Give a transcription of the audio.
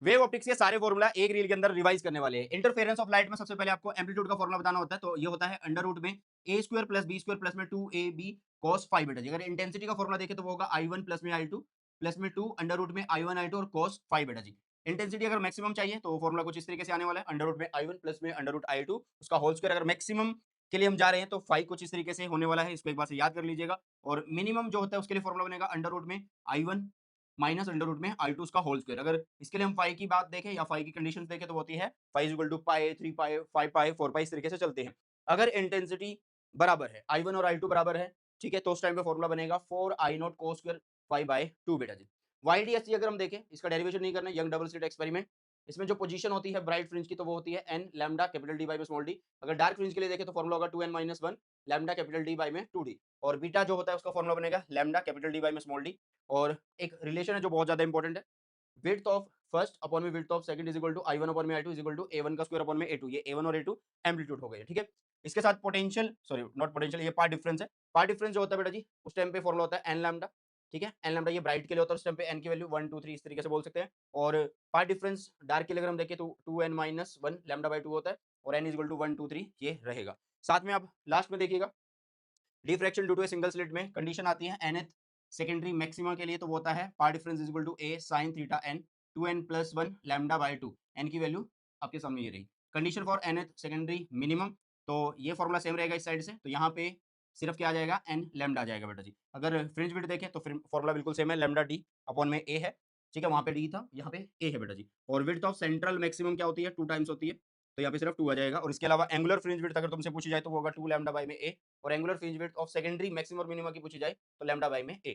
Wave optics के सारे formula एक रील के अंदर रिवाइज करने वाले हैं। इंटरफेरेंस ऑफ लाइट में सबसे पहले आपको एम्पलीट्यूड का फॉर्मूला बताना होता है, तो ये होता है अंडर रूट में a square plus b square plus में 2ab cos फाइव बीटा जी। अगर इंटेंसिटी का फॉर्मूला देखें तो वो होगा i1 प्लस में i2 प्लस में 2 अंडर रूट में i1 i2 और cos फाइव बीटा जी। इंटेंसिटी अगर मैक्सिमम चाहिए तो वो फॉर्मूला कुछ इस तरीके से आने वाला है, अंडर रूट में i1 प्लस में अंडर रूट i2 उसका होल स्क्वायर। अगर मैक्सिमम के लिए हम जा रहे हैं तो फाइव कुछ इस तरीके से होने वाला है, इसको एक बार से याद कर लीजिएगा। और मिनिमम जो होता है उसके लिए फॉर्मूला बनेगा अंडर रूट में i1 माइनस अंडर रूट में i2 उसका होल स्क्वायर। अगर इसके लिए हम फाइव की बात देखें या फाइव की कंडीशन देखें तो वो होती है फाइव इज इक्वल टू पाई, 3 पाई, 5 पाई, 4 पाई, इस तरीके से चलते हैं। अगर इंटेंसिटी बराबर है, i1 और i2 बराबर है, ठीक है, तो उस टाइम पे फॉर्मूला बनेगा 4i0 cos स्क्वायर 5/2 बेटा जी। YDSC अगर हम देखें, इसका डेरिवेशन नहीं करना है, यंग डबल स्लिट एक्सपेरिमेंट। इसमें जो पोजीशन होती है ब्राइट फ्रिंज की तो वो होती है n lambda capital D by में स्मॉल d। अगर डार्क फ्रिंज के लिए देखें तो फॉर्मूला होगा 2n-1 lambda capital D by में 2d। और बीटा जो होता है उसका फॉर्मूला बनेगा लैम्डा कैपिटल D बाई में स्मॉल d। और एक रिलेशन है जो बहुत ज्यादा इंपॉर्टेंट है, विड्थ ऑफ फर्स्ट अपॉन में width of second is equal to i1 upon में i2 is equal to a1 का स्क्वायर अपॉन में a2। ये a1 और a2 एम्पलीट्यूड हो गए, ठीक है। इसके साथ पोटेंशियल, सॉरी नॉट पोटेंशियल, ये पार्ट डिफरेंस है। पार्ट डिफरेंस जो होता है बेटा जी, उस टाइम पे फॉर्मूला होता है n लैम्डा, ठीक है। n लैम्डा ये ब्राइट के लिए होता है, उस टाइम पे n की वैल्यू 1 2 3 इस तरीके से बोल सकते हैं। और पार्ट डिफरेंस डार्क के लिए अगर हम देखें तो 2n-1 लैम्डा बाई 2 होता है और n इज इक्वल टू 1 2 3 ये रहेगा। साथ में आप लास्ट में देखिएगा diffraction due to a single slit में कंडीशन आती है nth सेकेंडरी मैक्सिमा के लिए, तो वो होता है path difference is equal to a sin theta n 2n plus 1 lambda by 2। n की वैल्यू आपके सामने ये रही। Condition for nth secondary minimum, तो ये फॉर्मूला सेम रहेगा इस साइड से, तो यहाँ पे सिर्फ क्या आ जाएगा, n लैम्डा आ जाएगा बेटा जी। अगर फ्रिंज विड्थ देखें तो फॉर्मूला बिल्कुल सेम है, लैम्डा d अपॉन में a है, ठीक है। वहां पे d था, यहाँ पे a है बेटा जी। और विड्थ ऑफ सेंट्रल मैक्सिमम क्या होती है, 2 टाइम्स होती है, तो यहाँ पे सिर्फ 2 आ जाएगा। और इसके अलावा एंगुलर फ्रिंज विड्थ अगर तुमसे पूछी जाए तो वो होगा 2 लैम्डा बाई में a। और angular fringe width of secondary maximum और मिनिमम की पूछी जाए तो लैम्डा बाई में a।